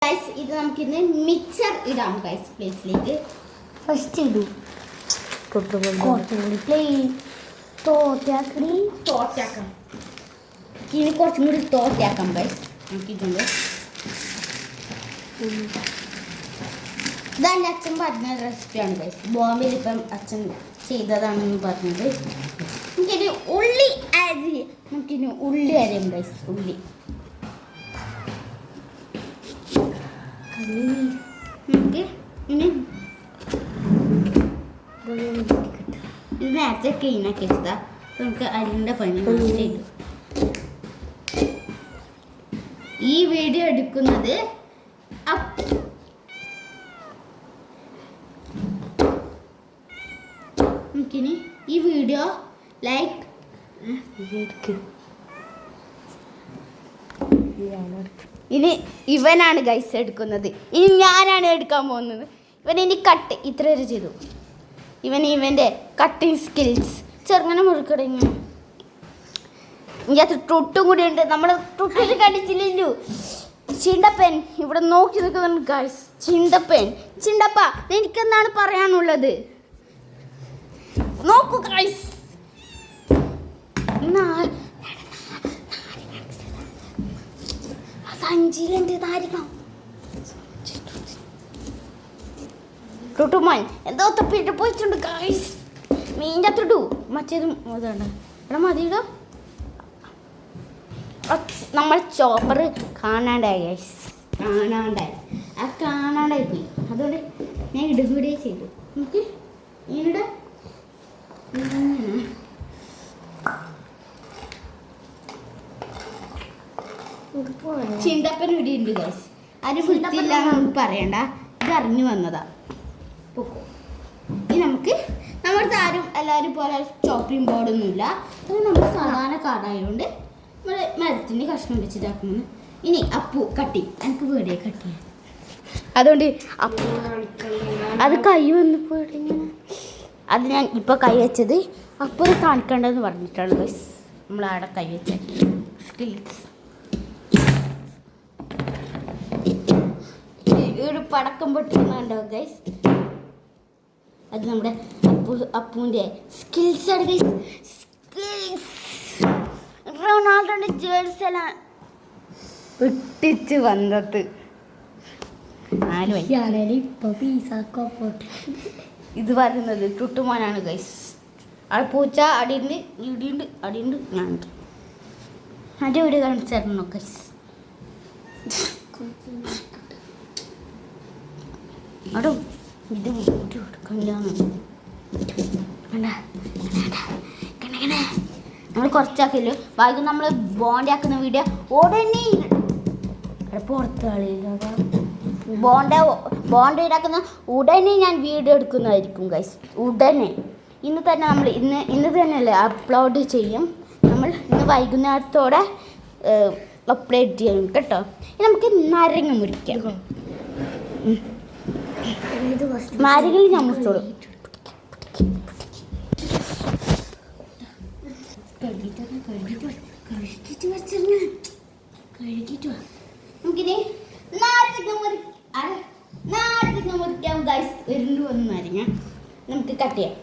Guys ഇത് നമുക്കിന്ന് mixer ഇടാം ഗൈസ് പ്ലേറ്റിലേക്ക്. ഫസ്റ്റ് ഇടും കുറച്ചുകൂടി പ്ലെയിൻ തോറ്റാക്കാം. ഇനി കുറച്ചും കൂടി തോറ്റാക്കാം ഗൈസ്. നമുക്കിതുണ്ട് ഇതെൻ്റെ അച്ഛൻ പറഞ്ഞ റെസിപ്പിയാണ് ഗൈസ്. ബോംബെയിൽ ഇപ്പം അച്ഛൻ ചെയ്തതാണെന്ന് പറഞ്ഞത്. നമുക്കിനി ഉള്ളി ആഡ് ചെയ്യാം. നമുക്കിനി ഉള്ളി അരയും ഗൈസ്. ഉള്ളി നമുക്ക് ഇനി ഇത് നേരത്തെ ക്ലീനാക്കി വെച്ചതാ. നമുക്ക് അരിൻ്റെ പണി ചെയ്തു. ഈ വീഡിയോ എടുക്കുന്നത് നമുക്കിനി ഈ വീഡിയോ ലൈക്ക് ഇനി ഇവനാണ് ഗൈസ് എടുക്കുന്നത്. ഇനി ഞാനാണ് എടുക്കാൻ പോകുന്നത്. ഇവൻ ഇനി കട്ട് ഇത്ര വരെ ചെയ്തു. ഇവൻ്റെ കട്ടിങ് സ്കിൽസ് ചെറുങ്ങനെ മുറുക്കടങ്ങി. ഇതിനകത്ത് തൊട്ടും കൂടി ഉണ്ട്. നമ്മൾ തൊട്ടിട്ട് കടിച്ചില്ലല്ലോ. ചിണ്ടപ്പൻ ഇവിടെ നോക്കി നിൽക്കുന്നുണ്ട് ഗൈസ്. ചിണ്ടപ്പ എനിക്കെന്താണ് പറയാനുള്ളത് നോക്കൂ ഗൈസ്. സഞ്ചിയിലെന്ത് താരിക്കണം ടുട്ടുമാൻ എന്തോ തപ്പിട്ട് പോയിട്ടുണ്ട് ഗൈസ്. മീൻ്റെ അത്തിട്ടു മറ്റേതും അതാണ് ഇവിടെ മതിയിടോ. നമ്മൾ ചോപ്പർ കാണാണ്ടായി ഗൈസ്. കാണാണ്ടായി പോയി. അതുകൊണ്ട് ഞാൻ ഇടുകൂടെ ചെയ്തു. നമുക്ക് ഈനിടെ ചിന്തപ്പൻ ഇവിടെ ഉണ്ട് ഗൈസ്. ആരും വൃത്തിയില്ല നമുക്ക് പറയണ്ട. ഇത് അറിഞ്ഞു വന്നതാ. പൊക്കോ. ഇനി നമുക്ക് നമ്മുടെ ആരും എല്ലാവരും പോലെ ചോപ്പിംഗ് ബോർഡൊന്നുമില്ല. അത് നമ്മൾ സാധാരണ കാർഡായതുകൊണ്ട് നമ്മൾ മരത്തിൻ്റെ കഷ്ണം വെച്ചിട്ടാക്കുന്നു. ഇനി അപ്പു കട്ടി എനിക്ക് വീടിയെ കട്ട് ചെയ്യാം. അതുകൊണ്ട് അപ്പു അത് കൈ വന്ന് പോയിട്ട് അത് ഞാൻ ഇപ്പോൾ കൈ വെച്ചത് അപ്പോൾ കാണിക്കേണ്ടതെന്ന് പറഞ്ഞിട്ടാണ് ഗൈസ്. നമ്മളവിടെ കൈ വെച്ച സ്കിൽസ് ഒരു പടക്കം പൊട്ടിക്കുന്നുണ്ടോ ഗൈസ്. അത് നമ്മുടെ അപ്പൂൻ്റെ സ്കിൽസ് ആണ് ഗൈസ്. സ്കിൽസ് റൊണാൾഡോൻ്റെ ജേഴ്സി എല്ലാം ഇട്ടിച്ച് വന്നത് 4 ഇത് പറയുന്നത് ടുട്ടുമാനാണ് ഗൈസ്. അവിടെ പൂച്ച അടിയുണ്ട്, അടിയുണ്ട് ഞാനുണ്ട്. അതിൻ്റെ വീട് കാണിച്ചായിരുന്നു ഗൈസ്. അടോ ഇത് നമ്മൾ കുറച്ചാക്കില്ലോ. ബാക്കി നമ്മൾ ബോണ്ട ആക്കുന്ന വീഡിയോ ഉടനെ പുറത്ത് കളിയില്ല. ബോണ്ട ഇടാക്കുന്ന ഉടനെ ഞാൻ വീഡിയോ എടുക്കുന്നതായിരിക്കും ഗൈസ്. ഉടനെ ഇന്ന് തന്നെ നമ്മൾ ഇന്ന് തന്നെയല്ലേ അപ്ലോഡ് ചെയ്യും. നമ്മൾ ഇന്ന് വൈകുന്നേരത്തോടെ അപ്ലോഡ് ചെയ്യും കേട്ടോ. ഇനി നമുക്ക് നാരങ്ങ മുറിക്കാം. നാരങ്ങ ഞാൻ മുറിച്ചോളൂ. നമുക്കിനി നാരങ്ങ മുറിക്കാം ഗൈസ്. വരുന്നു വന്ന് നാരങ്ങ നമുക്ക് കട്ട് ചെയ്യാം.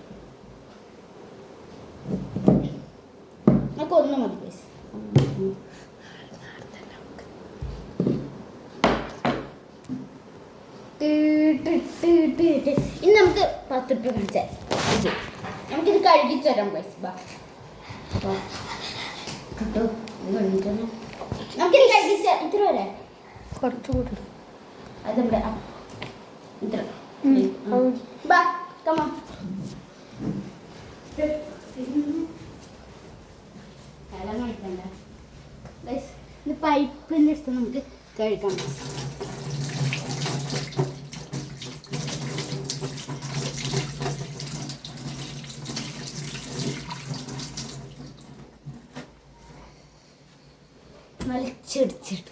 നമുക്ക് ഒന്ന് മതി ഗൈസ്. ഇനി നമുക്ക് 10 രൂപ കാണിച്ചാൽ നമുക്കിത് കഴുകിച്ച് തരാം ഗൈസ്. കേട്ടോ നമുക്കിത് കഴുകിച്ച് ഇത്ര വരെ കുറച്ചുകൂടി അത് ഇവിടെ ഇത്ര കമാ. ഇത് പൈപ്പിൻ്റെ അടുത്ത് നമുക്ക് കഴിക്കാം. വലിച്ചെടുത്തിട്ട്